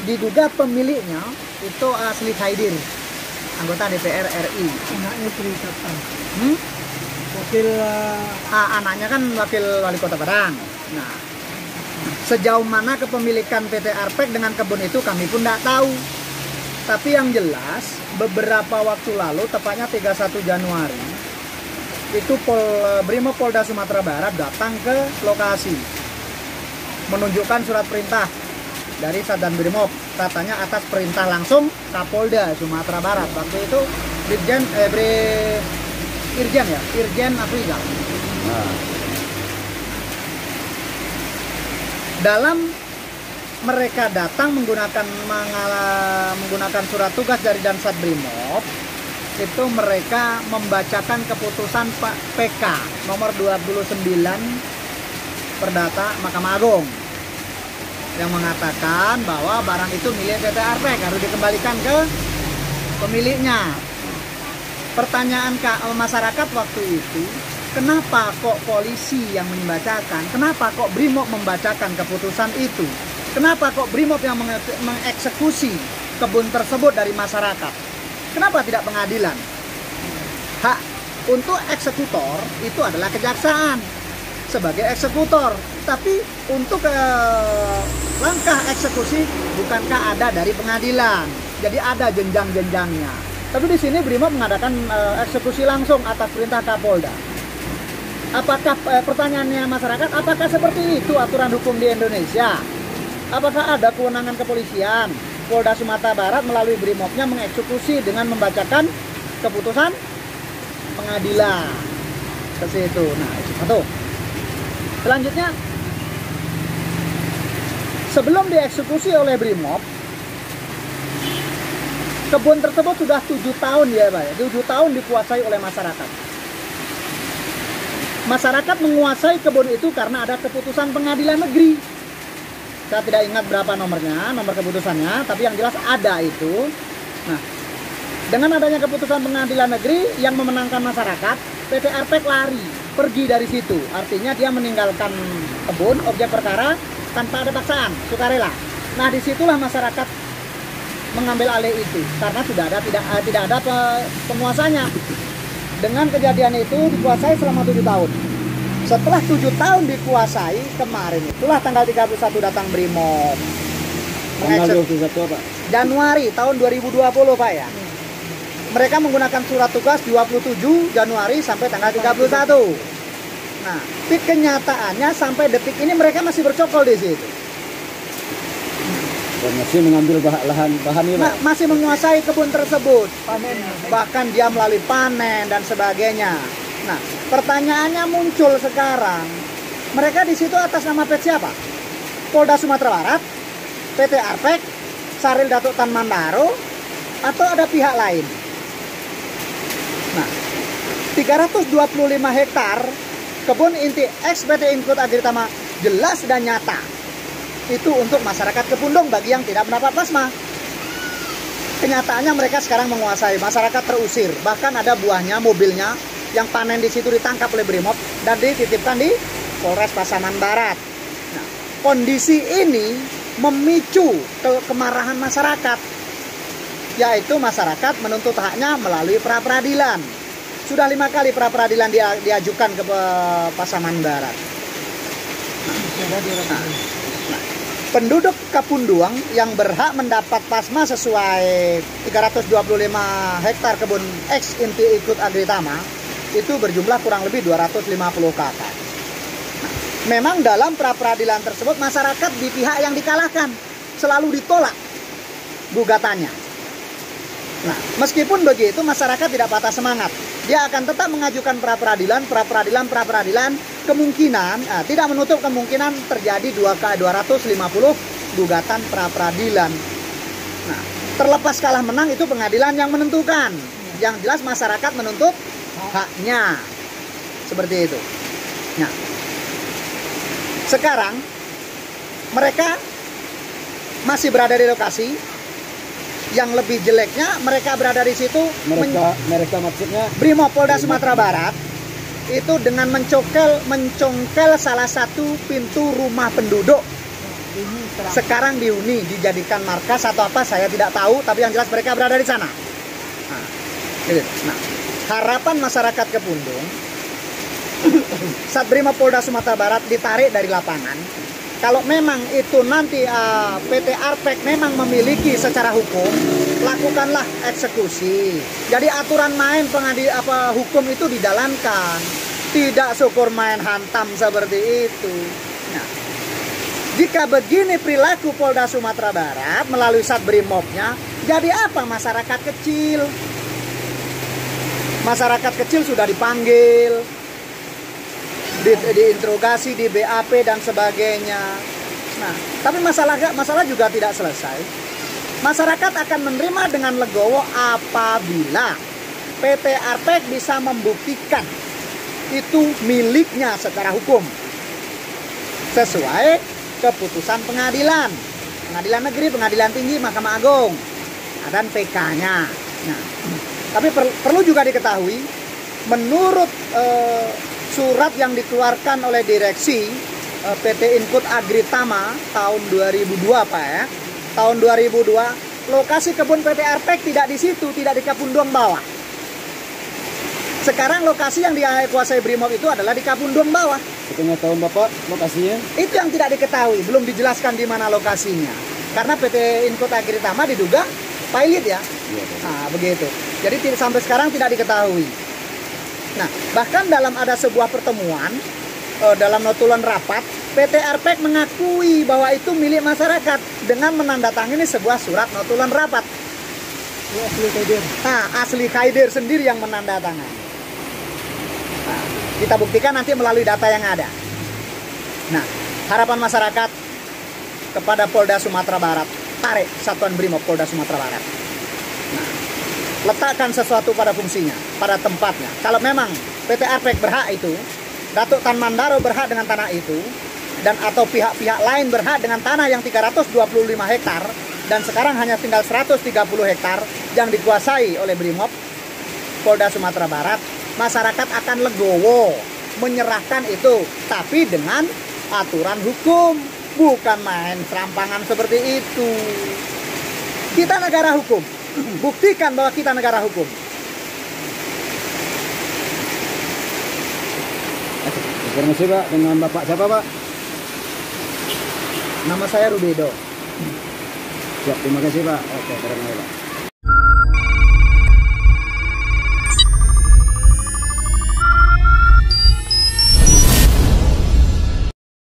diduga pemiliknya itu Asli Khaidir, anggota DPR RI. Anaknya ceritakan. Hmm? Wakil Anaknya kan wakil wali kota Padang. Nah, sejauh mana kepemilikan PT Arpek dengan kebun itu kami pun tidak tahu. Tapi yang jelas beberapa waktu lalu, tepatnya 31 Januari, itu Brimob Polda Sumatera Barat datang ke lokasi menunjukkan surat perintah dari Satdan Brimob, katanya atas perintah langsung Kapolda Sumatera Barat. Waktu itu Irjen Afrika. Nah, Dalam mereka datang menggunakan surat tugas dari Dansat Brimob, itu mereka membacakan keputusan PK nomor 29 Perdata Mahkamah Agung yang mengatakan bahwa barang itu milik PT Arpek, harus dikembalikan ke pemiliknya. Pertanyaan masyarakat waktu itu, kenapa kok polisi yang membacakan? Kenapa kok Brimob membacakan keputusan itu? Kenapa kok Brimob yang mengeksekusi kebun tersebut dari masyarakat? Kenapa tidak pengadilan? Hak untuk eksekutor itu adalah kejaksaan sebagai eksekutor. Tapi untuk langkah eksekusi bukankah ada dari pengadilan? Jadi ada jenjang-jenjangnya. Tapi di sini Brimob mengadakan eksekusi langsung atas perintah Kapolda. Apakah pertanyaannya masyarakat, apakah seperti itu aturan hukum di Indonesia? Apakah ada kewenangan kepolisian Polda Sumatera Barat melalui Brimobnya mengeksekusi dengan membacakan keputusan pengadilan ke situ? Nah, itu satu. Selanjutnya, sebelum dieksekusi oleh Brimob, kebun tersebut sudah 7 tahun ya Pak, 7 tahun dikuasai oleh masyarakat. Masyarakat menguasai kebun itu karena ada keputusan pengadilan negeri. Saya tidak ingat berapa nomornya, nomor keputusannya, tapi yang jelas ada itu. Nah, dengan adanya keputusan pengadilan negeri yang memenangkan masyarakat, PT Arpek lari, pergi dari situ. Artinya dia meninggalkan kebun, objek perkara tanpa ada paksaan, sukarela. Nah, disitulah masyarakat mengambil alih itu karena sudah ada tidak ada penguasanya. Dengan kejadian itu dikuasai selama 7 tahun. Setelah 7 tahun dikuasai, kemarin itulah tanggal 31 datang Brimob. tanggal 21 apa? Januari tahun 2020 Pak ya. Mereka menggunakan surat tugas 27 Januari sampai tanggal 31. Nah, di kenyataannya sampai detik ini mereka masih bercokol di situ. Dan masih mengambil bahan ini, Pak. Masih menguasai kebun tersebut. Bahkan dia melalui panen dan sebagainya. Nah, pertanyaannya muncul sekarang. Mereka di situ atas nama PT siapa? Polda Sumatera Barat, PT Arpek, Saril Datuk Tan Mandaro, atau ada pihak lain? Nah, 325 hektar kebun inti ex PT Inkut Agritama jelas dan nyata. Itu untuk masyarakat Kepundung bagi yang tidak mendapat plasma. Kenyataannya mereka sekarang menguasai, masyarakat terusir. Bahkan ada buahnya, mobilnya yang panen di situ ditangkap oleh Brimob dan dititipkan di Polres Pasaman Barat. Nah, kondisi ini memicu kemarahan masyarakat, yaitu masyarakat menuntut haknya melalui pra-peradilan. Sudah 5 kali pra-peradilan diajukan ke Pasaman Barat. Penduduk Kapunduang yang berhak mendapat plasma sesuai 325 hektar kebun ex inti Ikut Agritama itu berjumlah kurang lebih 250 kakak. Memang dalam pra-peradilan tersebut masyarakat di pihak yang dikalahkan, selalu ditolak gugatannya. Nah, meskipun begitu masyarakat tidak patah semangat. Dia akan tetap mengajukan pra-peradilan, kemungkinan tidak menutup kemungkinan terjadi 250 gugatan pra-peradilan. Nah, terlepas kalah menang itu pengadilan yang menentukan. Yang jelas masyarakat menuntut haknya. Seperti itu. Nah, sekarang mereka masih berada di lokasi. Yang lebih jeleknya mereka berada di situ. Mereka maksudnya Brimob Polda Sumatera Barat itu dengan mencongkel salah satu pintu rumah penduduk Sekarang dihuni, dijadikan markas atau apa saya tidak tahu, tapi yang jelas mereka berada di sana. Nah, harapan masyarakat Kepundung, Satrimo Polda Sumatera Barat ditarik dari lapangan. Kalau memang itu nanti PT Arpek memang memiliki secara hukum, lakukanlah eksekusi. Jadi aturan main hukum itu dijalankan, tidak syukur main hantam seperti itu. Nah, jika begini perilaku Polda Sumatera Barat melalui Satbrimobnya, jadi apa masyarakat kecil? Masyarakat kecil sudah dipanggil, diinterogasi, di BAP dan sebagainya. Nah, tapi masalah juga tidak selesai. Masyarakat akan menerima dengan legowo apabila PT Arpek bisa membuktikan itu miliknya secara hukum sesuai keputusan pengadilan negeri, pengadilan tinggi, Mahkamah Agung, dan PK-nya. Nah, tapi perlu juga diketahui, menurut surat yang dikeluarkan oleh direksi PT Inkut Agritama tahun 2002 Pak ya, tahun 2002, lokasi kebun PT Arpek tidak di situ, tidak di Kapundung Bawah. Sekarang lokasi yang dikuasai Brimob itu adalah di Kapundung Bawah. Setengah tahun Bapak lokasinya? Itu yang tidak diketahui, belum dijelaskan di mana lokasinya. Karena PT Inkut Agritama diduga pilot ya. Nah, begitu. Jadi sampai sekarang tidak diketahui. Nah, bahkan dalam ada sebuah pertemuan dalam notulen rapat, PT Arpek mengakui bahwa itu milik masyarakat dengan menandatangani sebuah surat notulen rapat. Asli Kaidir. Nah, asli Kaidir sendiri yang menandatangani. Nah, kita buktikan nanti melalui data yang ada. Nah, harapan masyarakat kepada Polda Sumatera Barat, tarik Satuan Brimob Polda Sumatera Barat. Nah, letakkan sesuatu pada fungsinya, pada tempatnya. Kalau memang PT Arpek berhak itu, Datuk Tan Mandaro berhak dengan tanah itu, dan atau pihak-pihak lain berhak dengan tanah yang 325 hektar, dan sekarang hanya tinggal 130 hektar yang dikuasai oleh Brimob Polda Sumatera Barat, masyarakat akan legowo menyerahkan itu, tapi dengan aturan hukum, bukan main serampangan seperti itu. Kita negara hukum, buktikan bahwa kita negara hukum. Informasi Pak dengan Bapak siapa Pak? Nama saya Rubido. Siap, terima kasih Pak. Oke, terima kasih Pak.